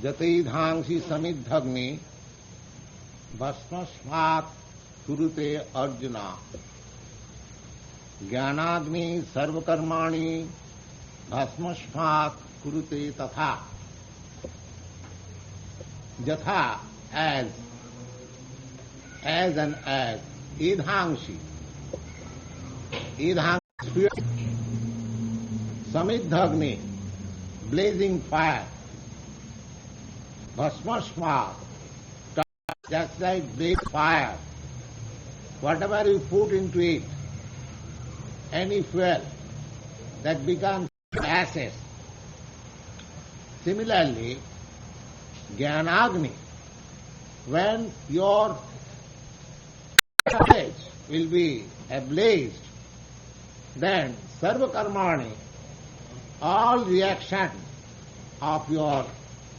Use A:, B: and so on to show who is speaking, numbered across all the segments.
A: Jataidhansi samidhagni bhasmasmat kurute Arjuna Jnanagni sarva-karmani bhasmasmat kurute tatha. Jatha, as and as, idhangsi, spirit, samidhagni, blazing fire, bhasmasmat, just like blazing fire, whatever you put into it, any fuel, that becomes ashes. Similarly, Jnanagni, when your knowledge will be ablazed, then sarva-karmani, all reaction of your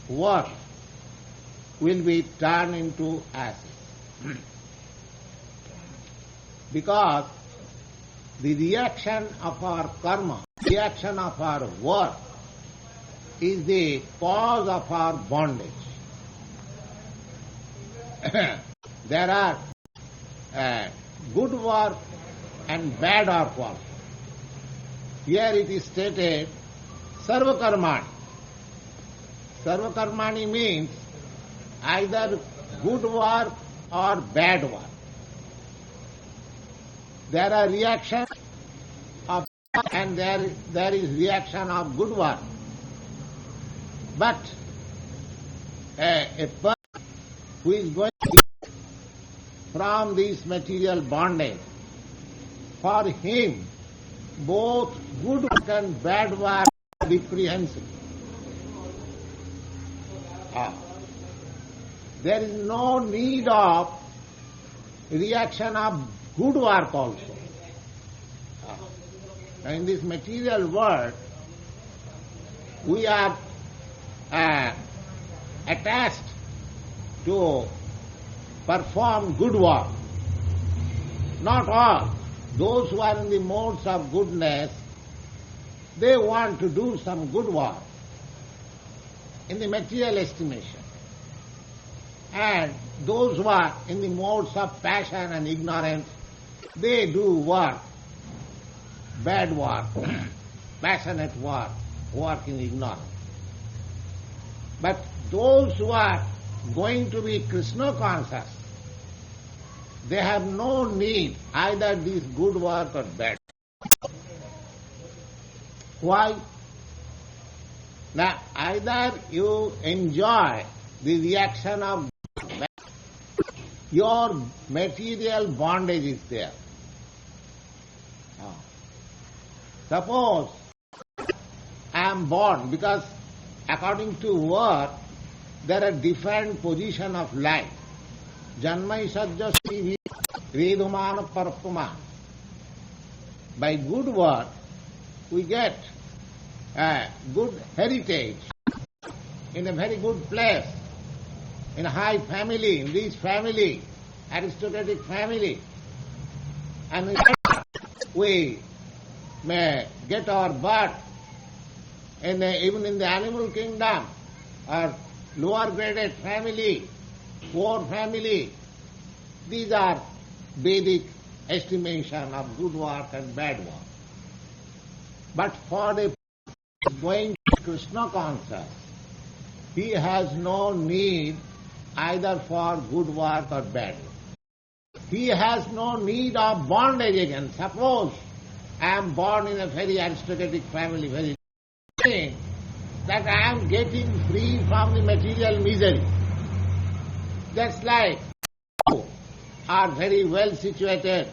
A: work will be turned into ashes. Because the reaction of our karma, reaction of our work, is the cause of our bondage. There are good work and bad work also. Here it is stated sarva-karmani. Sarva-karmani means either good work or bad work. There are reactions of and there is reaction of good work. But a person who is going from this material bondage, for him both good work and bad work are reprehensible. There is no need of reaction of good work also. In this material world, we are attached to perform good work. Not all. Those who are in the modes of goodness, they want to do some good work in the material estimation. And those who are in the modes of passion and ignorance, they do work, bad work, passionate work, work in ignorance. But those who are going to be Kṛṣṇa conscious, they have no need either this good work or bad. Why? Now, either you enjoy the reaction of bad, your material bondage is there. Suppose I am born, because according to work, there are different positions of life. Janmai sajjasti vedumana parpuma. By good work, we get a good heritage in a very good place, in a high family, in rich family, aristocratic family. And we may get our birth even in the animal kingdom, or lower graded family, poor family. These are Vedic estimation of good work and bad work. But for the going to Kṛṣṇa conscious, he has no need either for good work or bad work. He has no need of bondage again. Suppose I am born in a very aristocratic family, very that I am getting free from the material misery. Just like you are very well situated.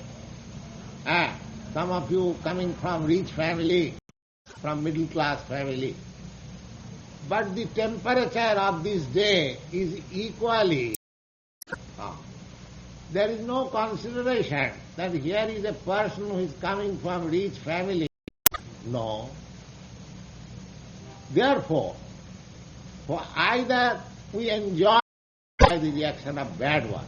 A: Some of you coming from rich family, from middle class family. But the temperature of this day is equally. There is no consideration that here is a person who is coming from rich family. No. Therefore, for either we enjoy the reaction of bad one,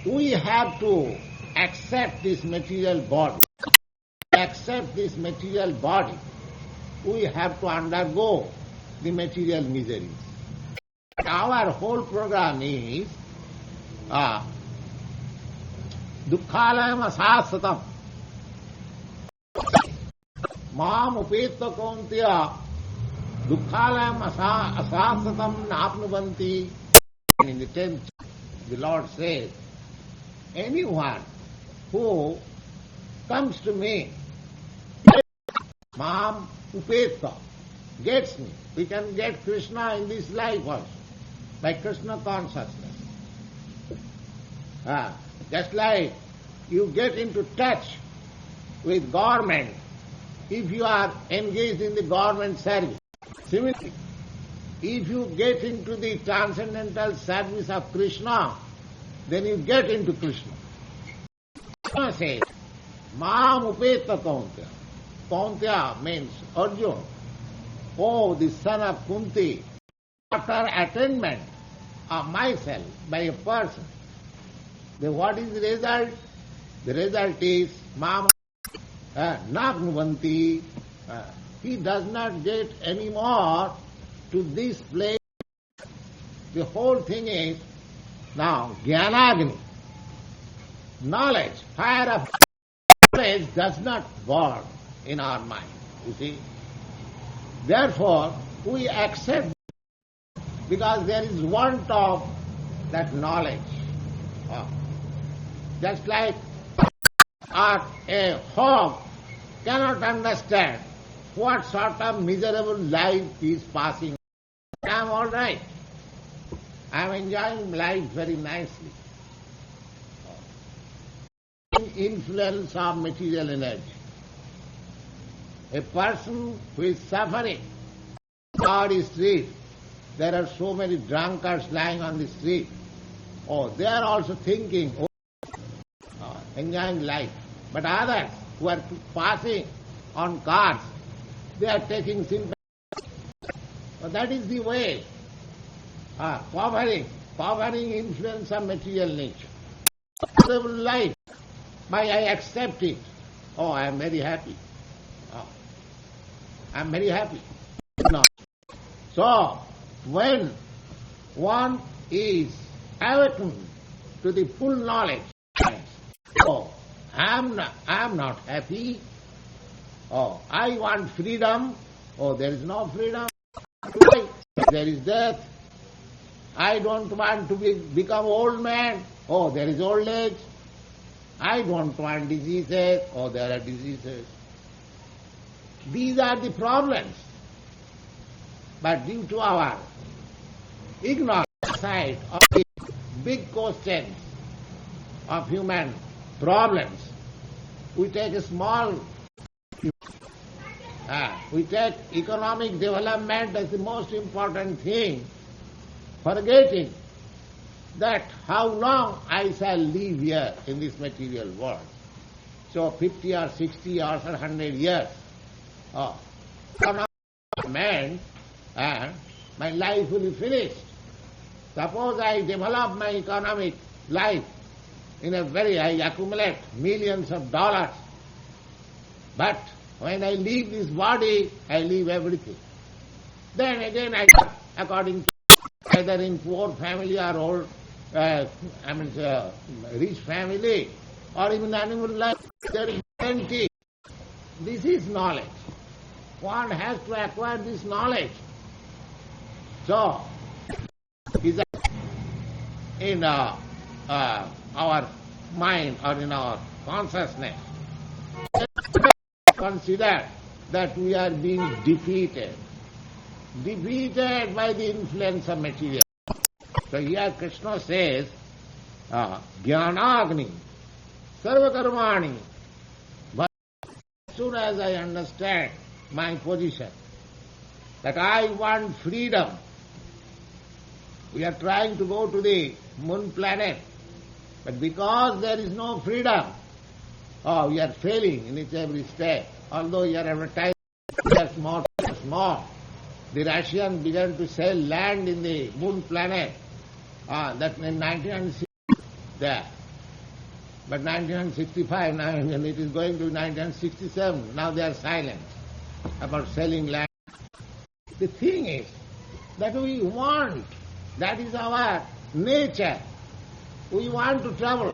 A: we have to accept this material body. Accept this material body, we have to undergo the material miseries. Our whole program is dukkhalayam asasatam. Mam upeta kaunteya dukkhalayam asasatam napnuvanti. In the 10th, the Lord says, anyone who comes to me, Mam upeta, gets me. We can get Kṛṣṇa in this life also, by Kṛṣṇa consciousness. Just like you get into touch with government if you are engaged in the government service. Similarly, if you get into the transcendental service of Kṛṣṇa, then you get into Kṛṣṇa. Kṛṣṇa says, Mam upeta kaunteya. Kaunteya means Arjuna. Oh, the son of Kunti, after attainment of myself by a person, then what is the result? The result is Mam napnuvanti. He does not get any more to this place. The whole thing is now jnanagni. Knowledge, fire of knowledge does not burn in our mind, you see. Therefore, we accept because there is want of that knowledge. Just like a hog cannot understand what sort of miserable life he is passing. I am all right. I am enjoying life very nicely. Influence of material energy. A person who is suffering on the street, there are so many drunkards lying on the street. Oh, they are also thinking, enjoying life. But others who are passing on cars, they are taking sympathy. So that is the way. Covering influence of material nature. Life, by I accept it. Oh, I am very happy. I am very happy. No. So, when one is awakened to the full knowledge, oh, I am not happy. Oh, I want freedom. Oh, there is no freedom. There is death. I don't want to become old man. Oh, there is old age. I don't want diseases. Oh, there are diseases. These are the problems. But due to our ignorance side of the big questions of human problems, we take a small, we take economic development as the most important thing, forgetting that how long I shall live here in this material world. So 50 or 60 or 100 years. Man, my life will be finished. Suppose I develop my economic life I accumulate millions of dollars. But when I leave this body, I leave everything. Then again according to either in poor family or old, rich family, or even animal life, there is plenty. This is knowledge. One has to acquire this knowledge. So, in our mind or in our consciousness, consider that we are being defeated by the influence of material. So here Kṛṣṇa says, jnanagni, sarva-karmani. But as soon as I understand my position, that I want freedom, we are trying to go to the moon planet, but because there is no freedom, we are failing in its every step. Although you are advertising, we are small. The Russians began to sell land in the moon planet, that in 1960 there. But 1965, now it is going to 1967, now they are silent about selling land. The thing is that we want That is our nature. We want to travel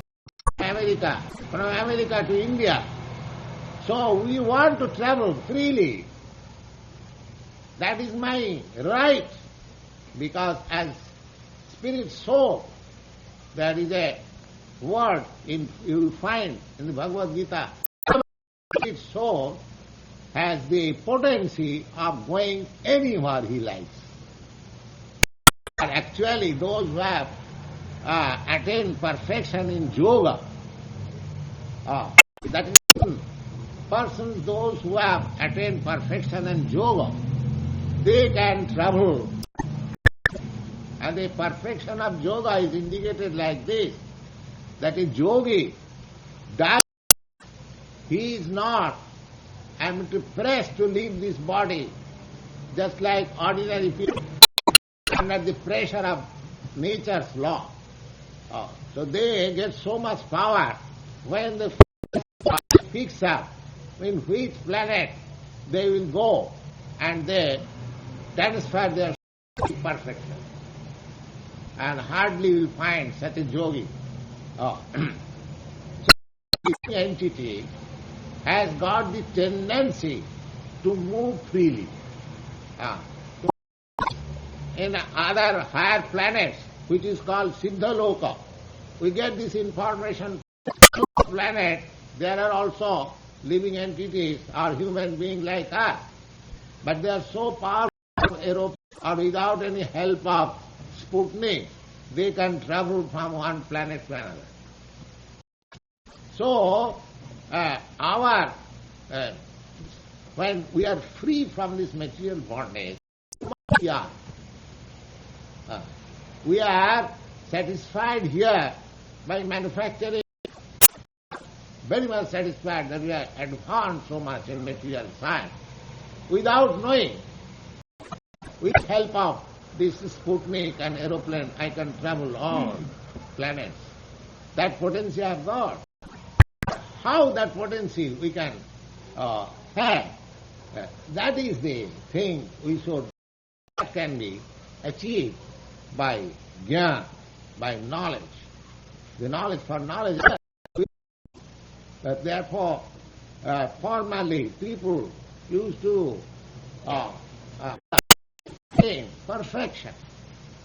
A: from America to India. So we want to travel freely. That is my right, because as spirit soul, there is a word you will find in the Bhagavad-gītā. Spirit soul has the potency of going anywhere he likes. But actually, those who have attained perfection in yoga, that is persons, those who have attained perfection in yoga, they can travel. And the perfection of yoga is indicated like this, that a yogi does, he is not pressed to leave this body, just like ordinary people under the pressure of nature's law. So they get so much power when they fix up in which planet they will go, and they transfer their perfection. And hardly will find such a yogi. So the entity has got the tendency to move freely. In other higher planets, which is called Siddhaloka, we get this information from the planet. There are also living entities or human beings like us, but they are so powerful, or without any help of Sputnik, they can travel from one planet to another. So, when we are free from this material bondage, we are satisfied here by manufacturing, very much satisfied that we are advanced so much in material science, without knowing, with help of this Sputnik and aeroplane, I can travel all planets. That potency I have got. How that potency we can have, that is the thing we should, that can be achieved by jnana, by knowledge. The knowledge for knowledge. Therefore, formerly people used to attain perfection.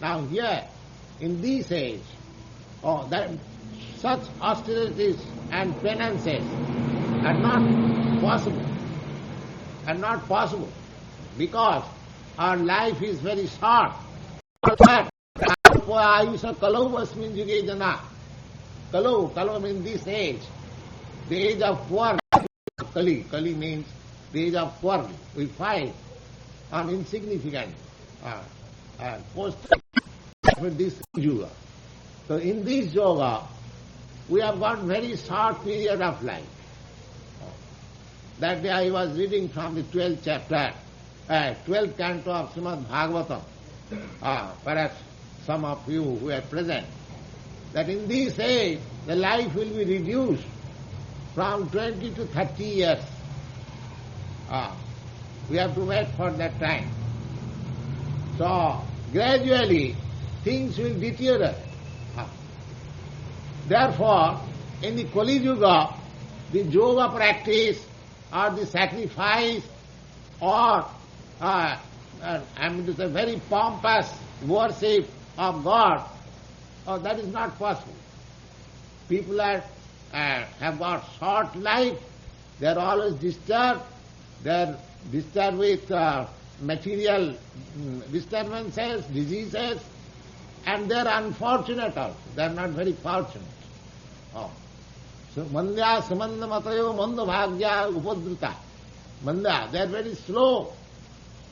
A: Now here, in this age, that such austerities and penances are not possible, because our life is very short. Ayusha kalau vasmin yuge jana. Kalau means this age, the age of quarrel. Kali means the age of quarrel. We fight on insignificant post with this yoga. So in this yoga, we have got very short period of life. That day I was reading from the 12th chapter, 12th canto of Srimad Bhagavatam. Perhaps some of you who are present, that in this age the life will be reduced from 20 to 30 years. We have to wait for that time. So gradually things will deteriorate. Therefore, in the Kali Yuga, the yoga practice or the sacrifice or very pompous worship of God, that is not possible. People have got short life, they are always disturbed, they are disturbed with material disturbances, diseases, and they are unfortunate also. They are not very fortunate. So, mandya samanda matayo manda bhagya upadruta. Manda, they are very slow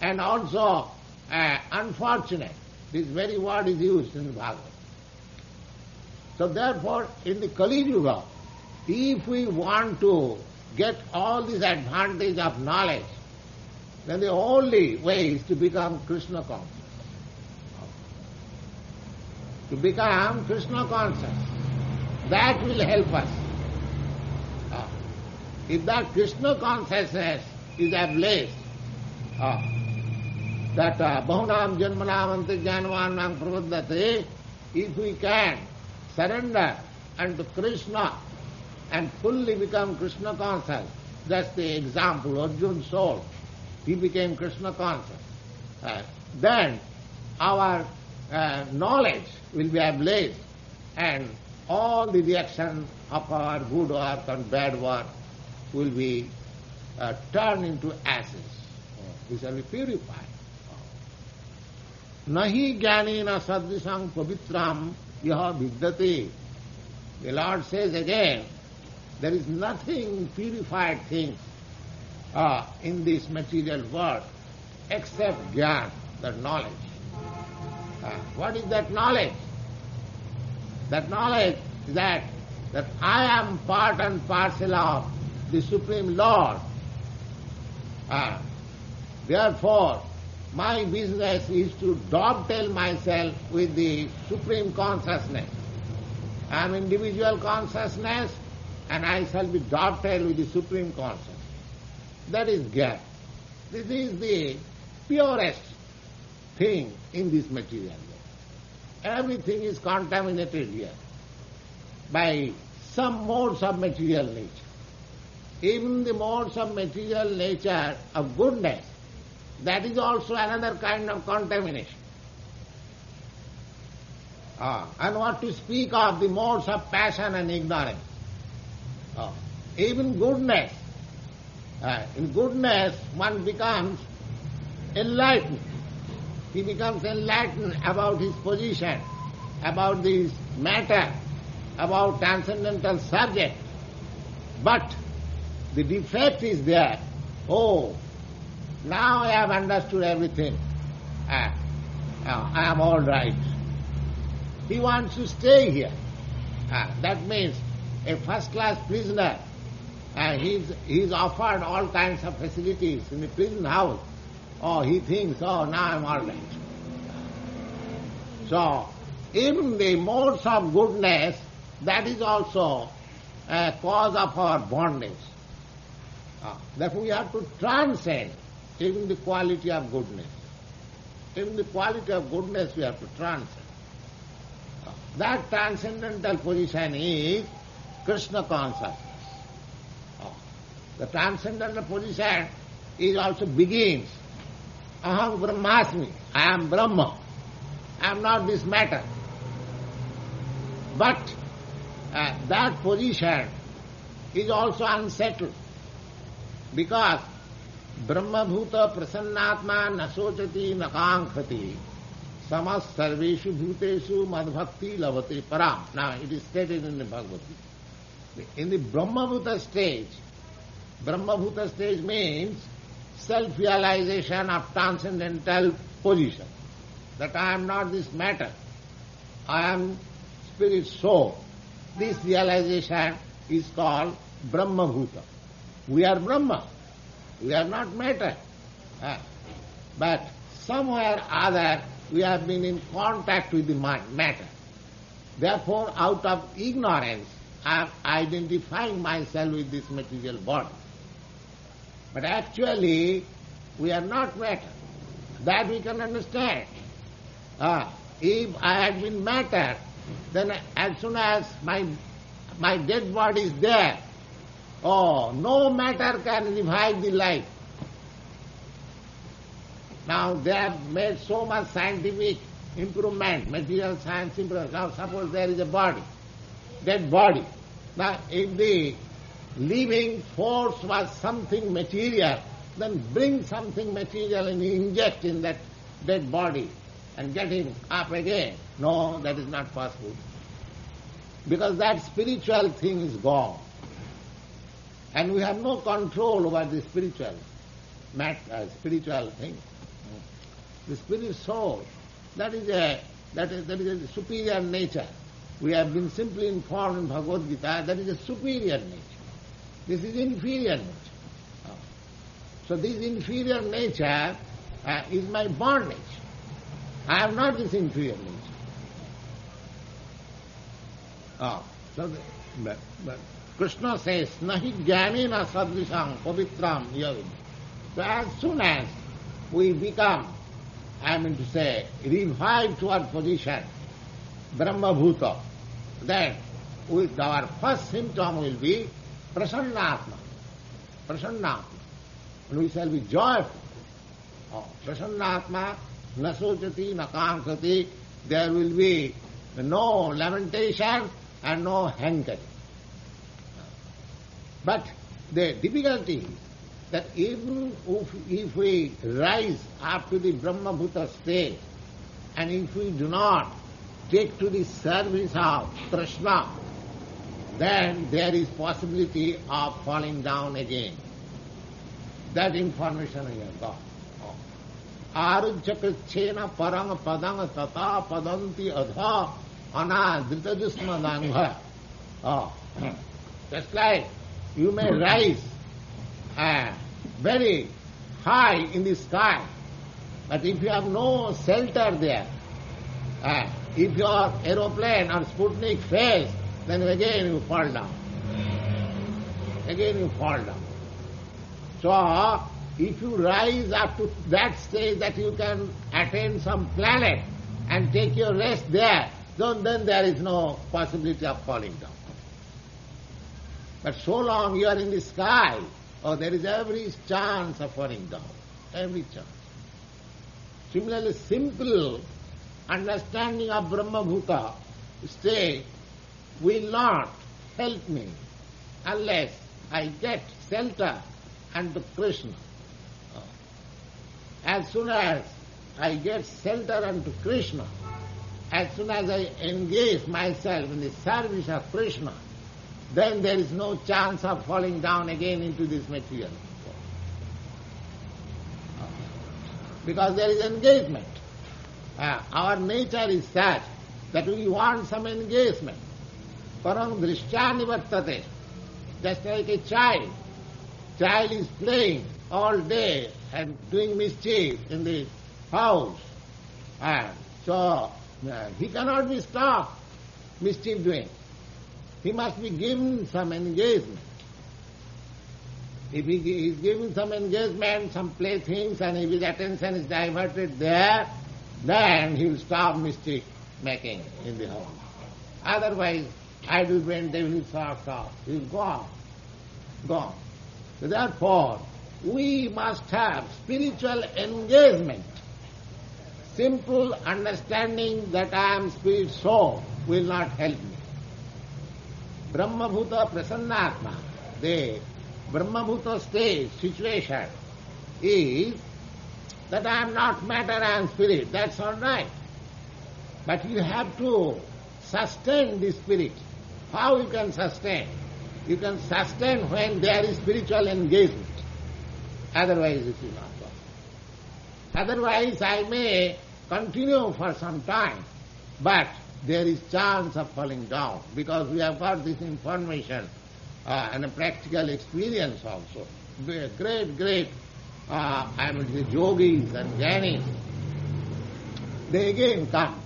A: and also unfortunate. This very word is used in the Bhagavad. So therefore, in the Kali Yuga, if we want to get all this advantage of knowledge, then the only way is to become Kṛṣṇa conscious. To become Kṛṣṇa conscious. That will help us. If that Kṛṣṇa consciousness is ablaze, that bahunam janmanam ante jnanavanam prapaddate, if we can surrender unto Kṛṣṇa and fully become Kṛṣṇa conscious, that's the example, Arjuna's soul, he became Kṛṣṇa conscious. Then our knowledge will be ablaze and all the reaction of our good work and bad work will be turned into ashes. We shall be purified. Nahi jnanena sadrisam pavitram yaha vidyate. The Lord says again, there is nothing purified thing in this material world except jnana, that knowledge. What is that knowledge? That knowledge is that I am part and parcel of the Supreme Lord. Therefore, my business is to dovetail myself with the Supreme Consciousness. I am individual consciousness and I shall be dovetailed with the Supreme Consciousness. That is Jnana. This is the purest thing in this material world. Everything is contaminated here by some modes of material nature. Even the modes of material nature of goodness, that is also another kind of contamination. And what to speak of the modes of passion and ignorance. Even goodness, in goodness one becomes enlightened. He becomes enlightened about his position, about this matter, about transcendental subject. But the defect is there. Oh, now I have understood everything. I am all right. He wants to stay here. That means a first-class prisoner, he's offered all kinds of facilities in the prison house. Oh, he thinks, oh, now I'm all right. So, even the modes of goodness, that is also a cause of our bondage. Therefore, we have to transcend even the quality of goodness. Even the quality of goodness we have to transcend. That transcendental position is Kṛṣṇa consciousness. The transcendental position is also begins. Aham Brahmasmi, I am Brahma. I am not this matter. But that position is also unsettled because Brahma Bhuta Prasannatma Nasochati Nakankhati Samas Sarveshu Bhuteshu Madbhakti Lavati Param. Now it is stated in the Bhagavad-gītā. In the Brahma Bhuta stage means self-realization of transcendental position. That I am not this matter. I am spirit soul. This realization is called Brahma Bhuta. We are Brahma. We are not matter. But somewhere or other we have been in contact with the matter. Therefore, out of ignorance, I am identifying myself with this material body. But actually, we are not matter. That we can understand. If I had been matter, then as soon as my dead body is there, no matter can revive the life. Now they have made so much scientific improvement, material science improvement. Now suppose there is a body, dead body. Now if the living force was something material, then bring something material and inject in that dead body and get him up again. No, that is not possible. Because that spiritual thing is gone. And we have no control over the spiritual thing. The spirit soul, that is a superior nature. We have been simply informed in Bhagavad-gītā that is a superior nature. This is inferior nature. So this inferior nature is my bondage. I am not this inferior nature. But Kṛṣṇa says, nahi jnanena sadrisam pavitram yavid. So as soon as we become revive to our position, Brahma Bhuta, then with our first symptom will be Prasannatma. Prasannatma. And we shall be joyful. Prasannatma, na sochati, na kankati. There will be no lamentation and no hankering. But the difficulty is that even if we rise up to the Brahma Bhuta stage, and if we do not take to the service of Kṛṣṇa, then there is possibility of falling down again. That information we have got. Arujjakachena parang padang tata padanti adha anadrita jusmadangha. Just like you may rise very high in the sky, but if you have no shelter there, if your aeroplane or Sputnik fails, then again you fall down. Again you fall down. So, if you rise up to that stage that you can attain some planet and take your rest there, then there is no possibility of falling down. But so long you are in the sky, there is every chance of falling down. Every chance. Similarly, simple understanding of Brahma Bhuta state will not help me unless I get shelter unto Kṛṣṇa. As soon as I get shelter unto Kṛṣṇa, as soon as I engage myself in the service of Kṛṣṇa, then there is no chance of falling down again into this material world. Because there is engagement. Our nature is such that we want some engagement. Parang drishyani vartate. Just like a child. Child is playing all day and doing mischief in the house. So he cannot be stopped mischief doing. He must be given some engagement. If he is given some engagement, some playthings, and if his attention is diverted there, then he will stop mischief making in the house. Otherwise, idle brain devil sorts off. He will go on. Gone. So therefore, we must have spiritual engagement. Simple understanding that I am spirit soul will not help me. Brahma Bhuta Prasannatma, the Brahma Bhuta stage, situation, is that I am not matter, I am spirit. That's all right. But you have to sustain the spirit. How you can sustain? You can sustain when there is spiritual engagement. Otherwise it will not work. Otherwise I may continue for some time, but there is chance of falling down because we have got this information and a practical experience also. Great yogis and jnanis, they again come.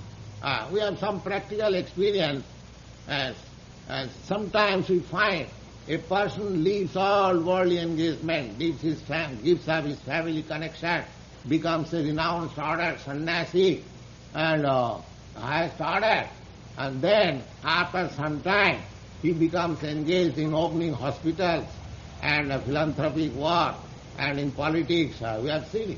A: We have some practical experience as sometimes we find a person leaves all worldly engagement, gives up his family connection, becomes a renounced order, sannyasi, and highest order, and then after some time he becomes engaged in opening hospitals and philanthropic work and in politics. We have seen it.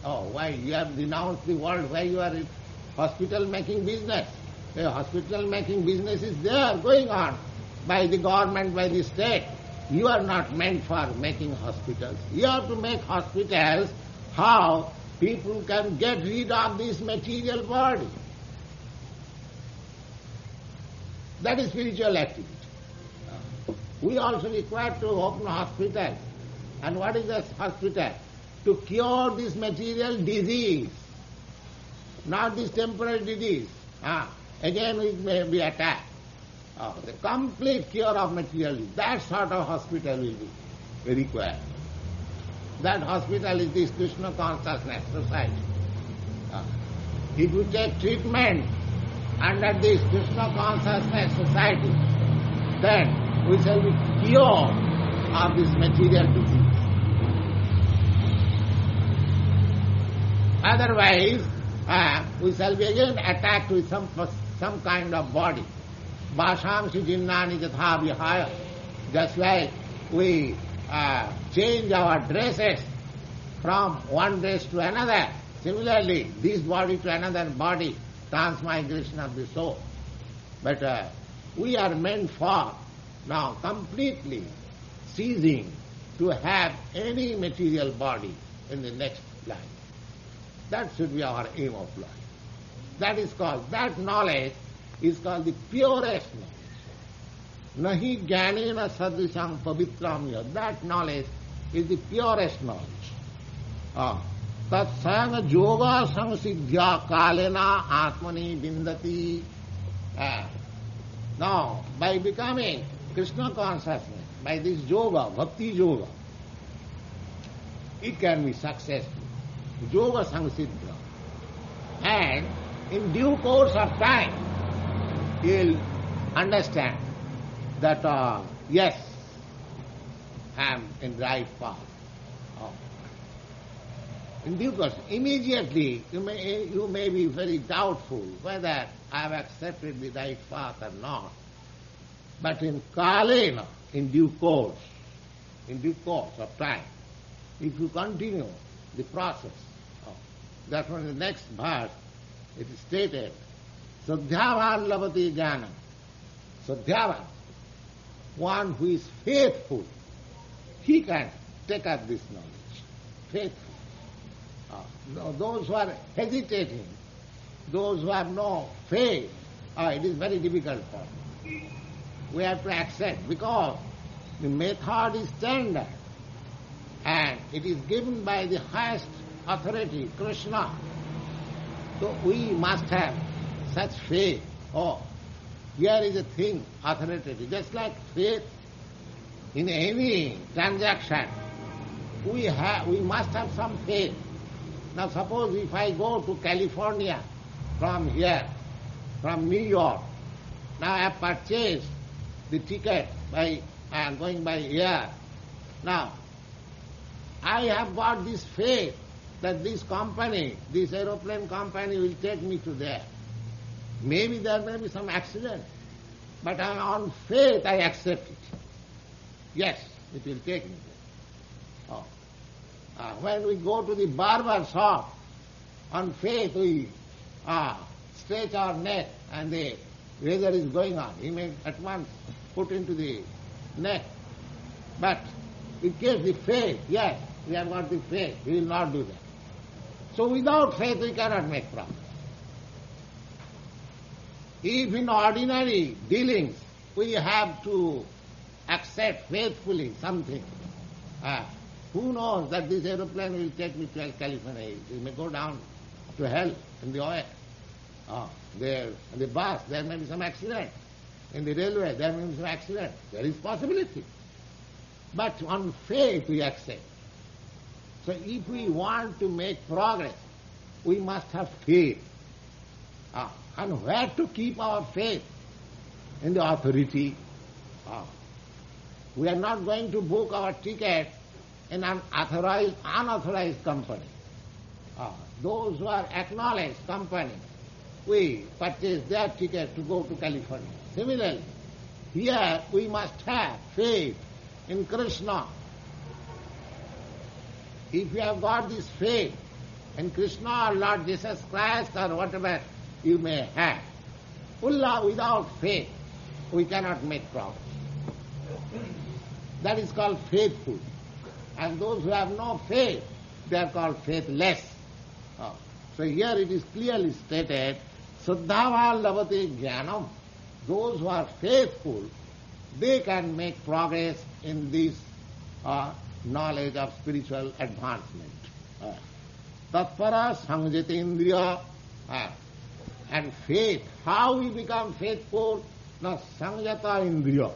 A: Why? You have renounced the world where you are in hospital making business. The hospital making business is there going on by the government, by the state. You are not meant for making hospitals. You have to make hospitals how people can get rid of this material body. That is spiritual activity. We also require to open a hospital. And what is this hospital? To cure this material disease, not this temporary disease. Again it may be attacked. The complete cure of material disease. That sort of hospital will be required. That hospital is this Kṛṣṇa consciousness society. If you take treatment under this Kṛṣṇa consciousness society, then we shall be cured of this material disease. Otherwise, we shall be again attacked with some kind of body. Vasamsi jinnani jatha vihaya. Just like we change our dresses from one dress to another, similarly, this body to another body, transmigration of the soul. But we are meant for now completely ceasing to have any material body in the next life. That should be our aim of life. That knowledge is called the purest knowledge. Nahi jnanena sadrisham pavitram. That knowledge is the purest knowledge. Tat sang yoga samsiddhya kalena atmani vindati. Now, by becoming Krishna consciousness, by this yoga, bhakti yoga, it can be successful. Yoga samsiddhya. And in due course of time, you will understand that, yes, I am in right path. In due course, immediately you may be very doubtful whether I have accepted the right path or not. But in kalena, in due course of time, if you continue the process, that one in the next verse it is stated, Sadhyavan lavati jnanam. Sadhyavan, one who is faithful, he can take up this knowledge. Faithful. Those who are hesitating, those who have no faith, it is very difficult for them. We have to accept because the method is standard and it is given by the highest authority, Kṛṣṇa. So we must have such faith. Here is a thing authoritative. Just like faith in any transaction, we must have some faith. Now suppose if I go to California from here, from New York, now I have purchased the ticket I am going by air. Now, I have got this faith that this company, this aeroplane company will take me to there. Maybe there may be some accident, but on faith I accept it. Yes, it will take me there. When we go to the barber shop, on faith we stretch our neck and the razor is going on. He may at once put into the neck. But in case the faith, yes, we have got the faith, we will not do that. So without faith we cannot make progress. If in ordinary dealings we have to accept faithfully something, who knows that this aeroplane will take me to California? It may go down to hell in the oil. There, in the bus, there may be some accident. In the railway, there may be some accident. There is possibility. But on faith we accept. So if we want to make progress, we must have faith. And where to keep our faith? In the authority. We are not going to book our ticket in an unauthorized company. Those who are acknowledged company, we purchase their ticket to go to California. Similarly, here we must have faith in Kṛṣṇa. If you have got this faith in Kṛṣṇa or Lord Jesus Christ or whatever you may have, without faith we cannot make progress. That is called faithful. And those who have no faith, they are called faithless. So here it is clearly stated, Saddhava lavate jnanam. Those who are faithful, they can make progress in this knowledge of spiritual advancement. Tatpara samjitendriya. And faith, how we become faithful? Now, sanjata indriya.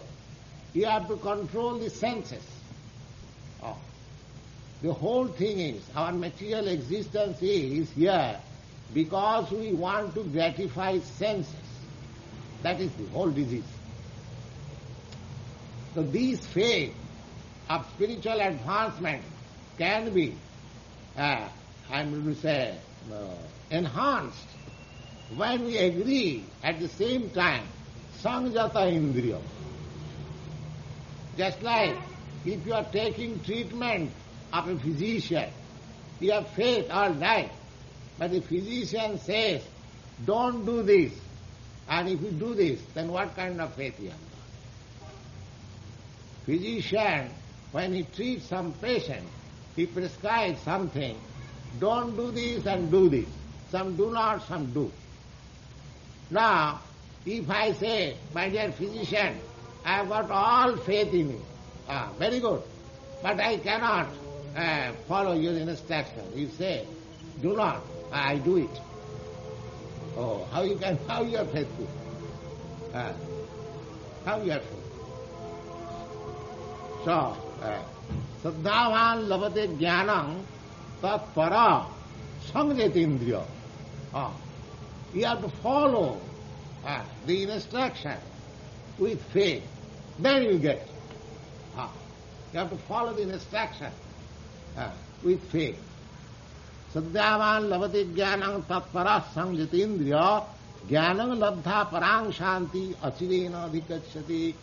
A: You have to control the senses. The whole thing is, our material existence is here because we want to gratify senses. That is the whole disease. So this faith of spiritual advancement can be, I'm going to say, enhanced when we agree at the same time sanjata indriya. Just like if you are taking treatment of a physician, you have faith all right, but the physician says, don't do this, and if you do this, then what kind of faith you have got? Physician, when he treats some patient, he prescribes something, don't do this and do this. Some do not, some do. Now, if I say, my dear physician, I have got all faith in you, very good, but I cannot follow your instruction. You say, do not, I do it. Oh, how you are faithful? How you are faithful? So, Saddhavan labate jnanam tat para sanjatindriya. You have to follow the instruction with faith. Then you get it. You have to follow the instruction with faith. Saddhavan labate jnanam tat para sanjatindriya jnanam labdha parang shanti achirena adhikachyati.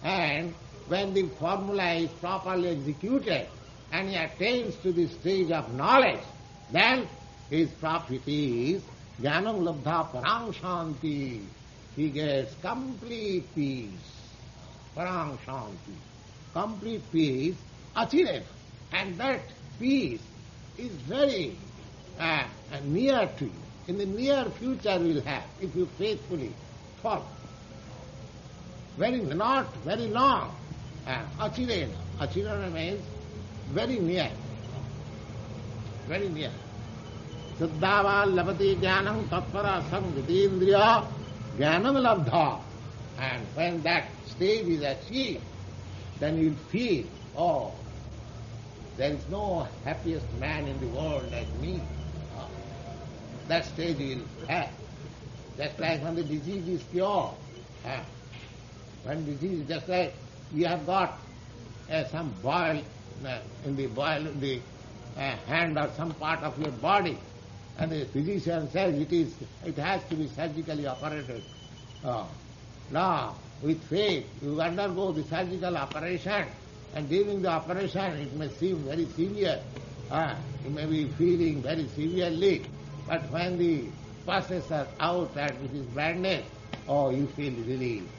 A: And when the formula is properly executed and he attains to the stage of knowledge, then his profit is jnanam labdha parang shanti. He gets complete peace. Parang shanti. Complete peace, achirena. And that peace is very near to you. In the near future you will have, if you faithfully follow. Not very long. Achirena. Achirena means very near. Very near. Saddhava labati jnanam tatpara sangatindriya jnanam labdha. And when that stage is achieved, then you will feel, oh, there is no happiest man in the world like me. That stage you will have. Just like when the disease is cured. When disease, just like you have got some boil in the hand or some part of your body, and the physician says it has to be surgically operated. Now, with faith, you undergo the surgical operation, and during the operation it may seem very severe. You may be feeling very severely, but when the pus are out and it is bandaged, you feel relieved.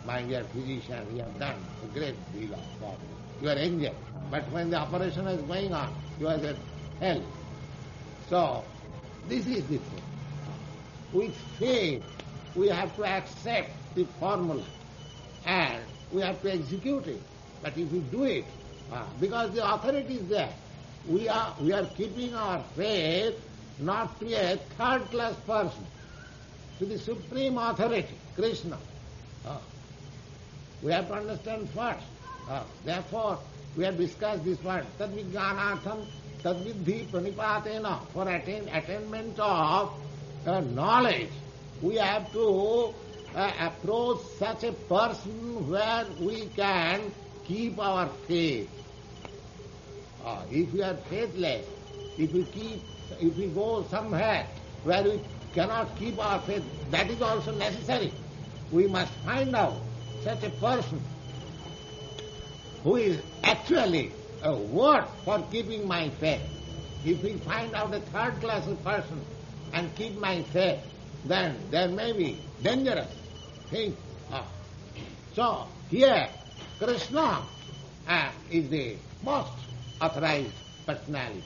A: My dear physician, you have done a great deal of work. You are injured. But when the operation is going on, you are at hell. So, this is the thing. With faith, we have to accept the formula and we have to execute it. But if we do it, because the authority is there, we are keeping our faith not to a third-class person, to the supreme authority, Kṛṣṇa. We have to understand first. Therefore, we have discussed this one. Tadvijnanatham tadvidhi pranipatena. For attainment of knowledge, we have to approach such a person where we can keep our faith. If we are faithless, if we go somewhere where we cannot keep our faith, that is also necessary. We must find out such a person who is actually worth for keeping my faith. If we find out a third-class person and keep my faith, then there may be dangerous things. So here, Kṛṣṇa is the most authorized personality.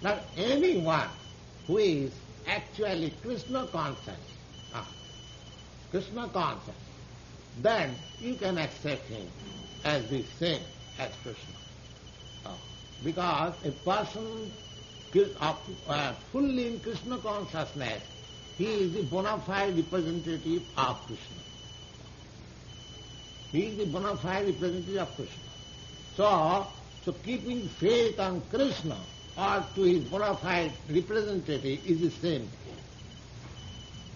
A: Now anyone who is actually Kṛṣṇa conscious, then you can accept him as the same as Kṛṣṇa. Because a person fully in Kṛṣṇa consciousness, he is the bona fide representative of Kṛṣṇa. He is the bona fide representative of Kṛṣṇa. So keeping faith on Kṛṣṇa or to his bona fide representative is the same thing.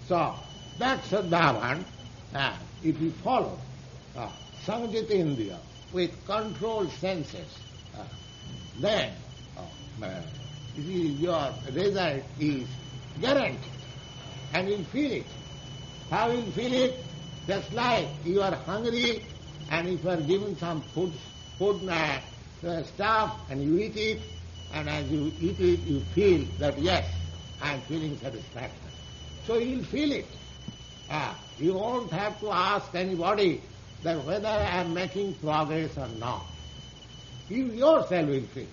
A: So that Saddhavan, if we follow Samjitendriya with controlled senses, then your result is guaranteed, and you'll feel it. How you'll feel it? Just like you are hungry, and if you are given some food stuff, and you eat it, and as you eat it, you feel that, yes, I am feeling satisfaction. So you will feel it. You won't have to ask anybody that whether I am making progress or not. You yourself will feel it.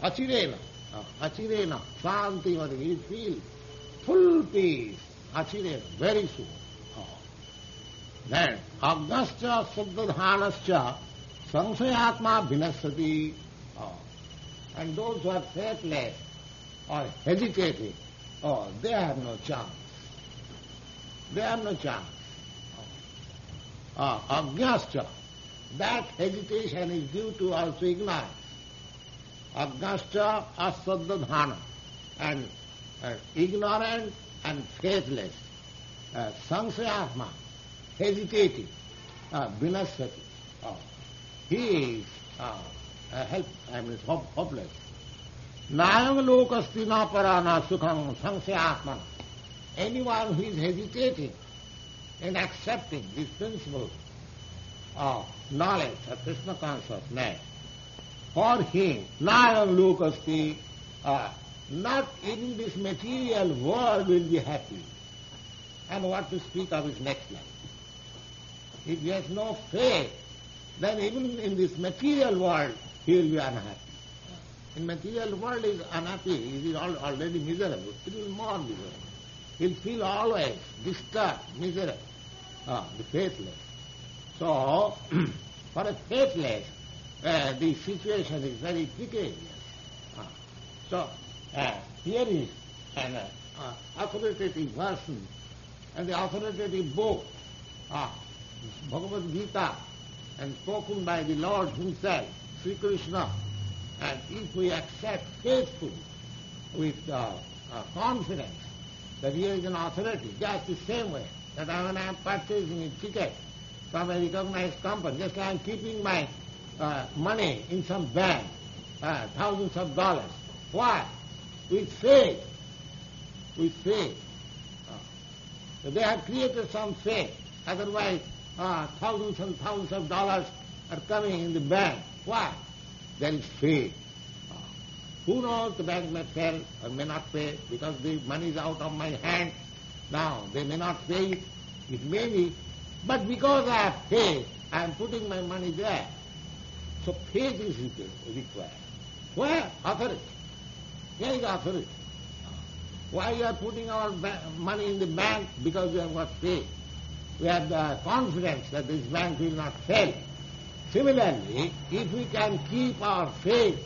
A: Achirena, shanti, you feel full peace, achirena, very soon. Then, agnyascha suddhadhanascha samsayatma vinasati. And those who are faithless or hesitating, they have no chance. They have no chance. Agnyascha, that hesitation is due to also ignorance. Agnyascha asaddhadhana, and ignorant and faithless. Samsayatma, hesitating, vinasati. He is hopeless. Nayam lokasti na parana sukham samsayatmana. Anyone who is hesitating in accepting this principle of knowledge of Kṛṣṇa consciousness, for him, nayam lokasti, not in this material world will be happy. And what to speak of his next life? If he has no faith, then even in this material world, he will be unhappy. In material world he is unhappy, he is already miserable, he will be more miserable. He will feel always disturbed, miserable, the faithless. So, for a faithless, the situation is very precarious. So, here is an authoritative person, and the authoritative book, Bhagavad-gītā, and spoken by the Lord himself, Sri Kṛṣṇa. And if we accept faithfully, with confidence, that here is an authority, just the same way that when I am purchasing a ticket from a recognized company, just like I am keeping my money in some bank, thousands of dollars. Why? With faith. With faith. So they have created some faith. Otherwise, thousands and thousands of dollars are coming in the bank. Why? There is faith. Who knows, the bank may fail or may not pay because the money is out of my hand. Now, they may not pay it. It may be. But because I have faith, I am putting my money there. So faith is required. Where? Authority. Here is authority. Why you are putting our money in the bank? Because we have got faith. We have the confidence that this bank will not fail. Similarly, if we can keep our faith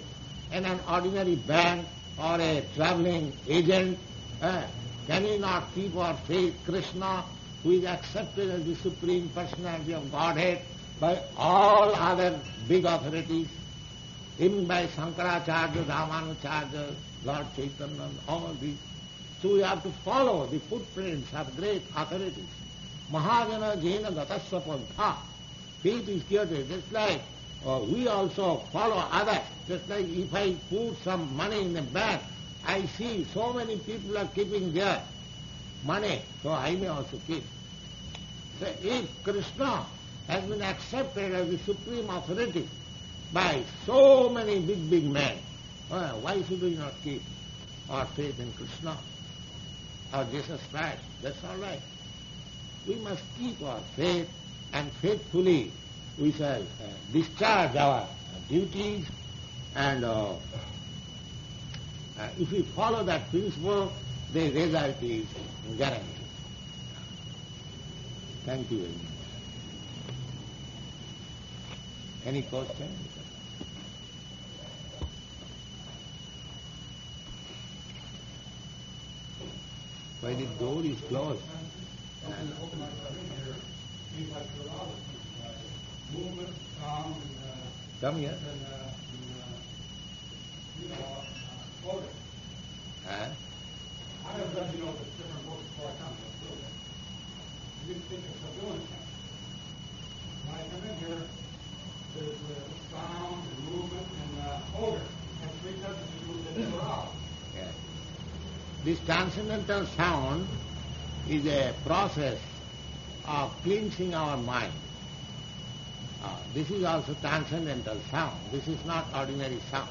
A: in an ordinary bank or a traveling agent, can we not keep our faith Kṛṣṇa, who is accepted as the Supreme Personality of Godhead by all other big authorities, even by Shankaracharya, Ramanucharya, Lord Chaitanya, all these. So we have to follow the footprints of great authorities. Mahajana jena gatasya pantha. Faith is created, just like we also follow others. Just like if I put some money in the bank, I see so many people are keeping their money, so I may also keep. So if Kṛṣṇa has been accepted as the supreme authority by so many big men, why should we not keep our faith in Kṛṣṇa or Jesus Christ? That's all right. We must keep our faith, and faithfully we shall discharge our duties, and if we follow that principle, the result is guaranteed. Thank you very much. Any question? Why the door is closed? Come here.
B: I have let you know the different books before I come to the building. You didn't think of the building. When I come in here, there's the sound and movement and odor. And three sentences within the hour.
A: Yes. This transcendental sound is a process of cleansing our mind. This is also transcendental sound. This is not ordinary sound.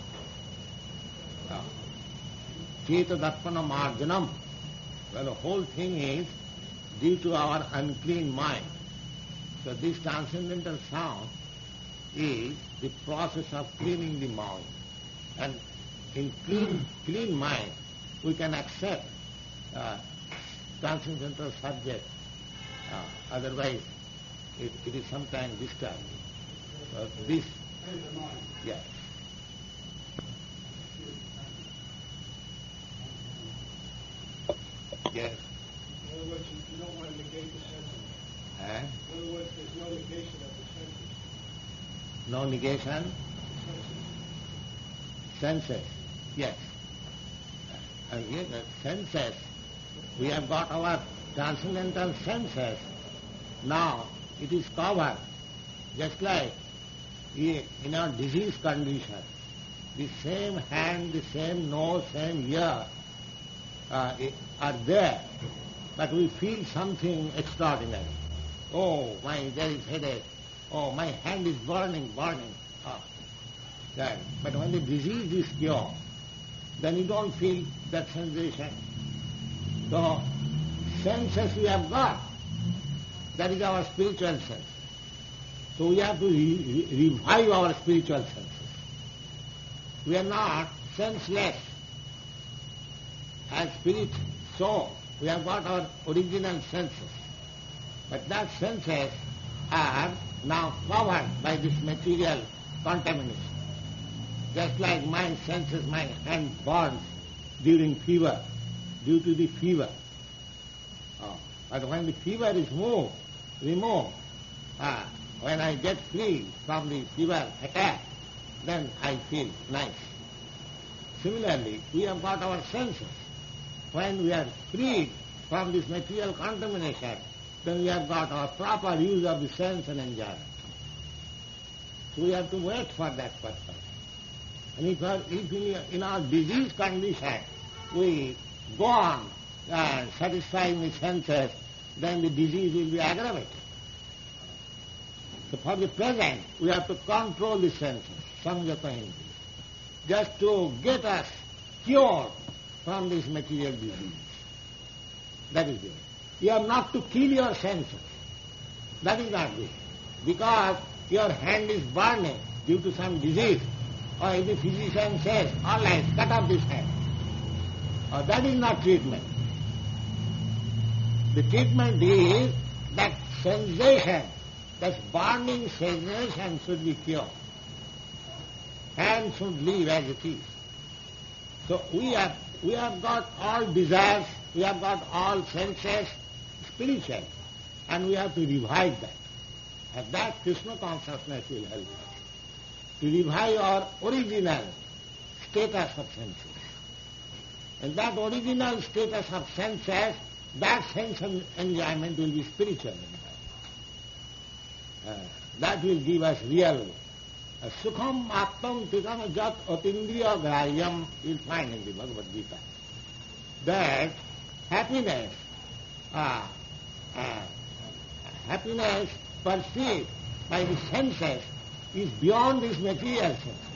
A: Cheta darpana marjanam. Well, the whole thing is due to our unclean mind. So this transcendental sound is the process of cleaning the mind. And in clean mind, we can accept transcendental subject. Otherwise, it is sometimes disturbed. This, yes. Yes.
B: In other words, you don't want to negate the senses.
A: Eh?
B: In other words, there's no negation of the senses.
A: No negation? Senses. Yes. And here the senses, we have got our transcendental senses. Now it is covered, just like in our disease condition. The same hand, the same nose, same ear are there, but we feel something extraordinary. Oh, there is headache. Oh, my hand is burning. That. But when the disease is cured, then you don't feel that sensation. So, senses we have got, that is our spiritual sense. So we have to revive our spiritual senses. We are not senseless. As spirit soul, we have got our original senses. But that senses are now covered by this material contamination. Just like my senses, my hand burns during fever, due to the fever. But when the fever is removed, when I get free from the fever attack, then I feel nice. Similarly, we have got our senses. When we are freed from this material contamination, then we have got our proper use of the sense and enjoyment. So we have to wait for that purpose. And if in our disease condition we go on satisfying the senses, then the disease will be aggravated. So for the present, we have to control the senses, samjata indriya, just to get us cured from this material disease. That is it. You have not to kill your senses. That is not good. Because your hand is burning due to some disease, or if the physician says, all right, cut off this hand, that is not treatment. The treatment is that sensation, that burning sensation should be cured. Hand should leave as it is. So we have got all desires, we have got all senses, spiritual, and we have to revive that. And that Kṛṣṇa consciousness will help us to revive our original status of senses. And that original status of senses, that sense of enjoyment will be spiritual enjoyment. That will give us real sukham attam tikam jat atindriya grahyam, you'll find in the Bhagavad-gītā. That happiness, happiness perceived by the senses is beyond this material sense.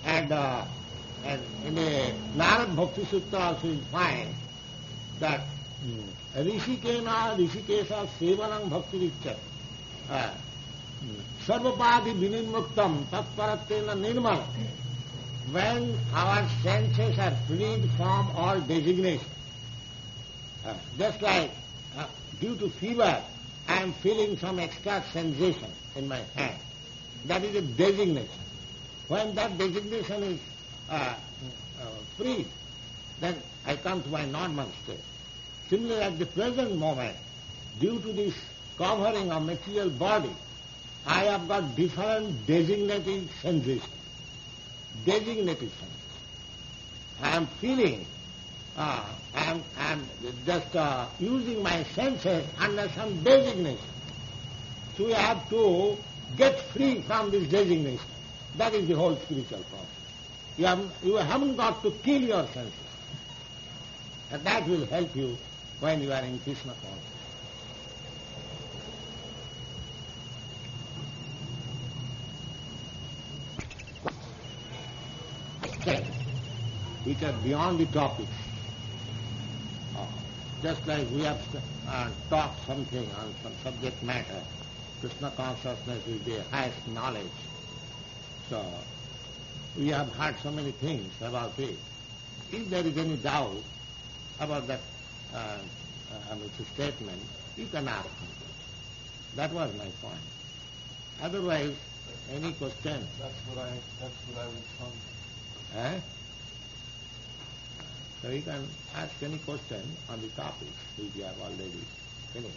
A: And in the Narad Bhakti Sutra also you find that Rishikena Rishikesa Sevanam Bhakti Richat Sarva-padi vinimuktam tatparatena nirmala. When our senses are freed from all designation, just like due to fever, I am feeling some extra sensation in my hand. That is a designation. When that designation is freed, then I come to my normal state. Similarly, at the present moment, due to this covering of material body, I have got different designated sensations. Designated sensations. I am feeling, I am just using my senses under some designation. So we have to get free from this designation. That is the whole spiritual process. You haven't got to kill your senses. And that will help you when you are in Kṛṣṇa consciousness. Okay. Which are beyond the topic. Just like we have talked something on some subject matter, Kṛṣṇa consciousness is the highest knowledge. So, we have heard so many things about it. If there is any doubt about that statement, you can ask me. That was my point. Otherwise, any question?
B: That's what I was trying.
A: Eh? So you can ask any question on the topic which you have already finished.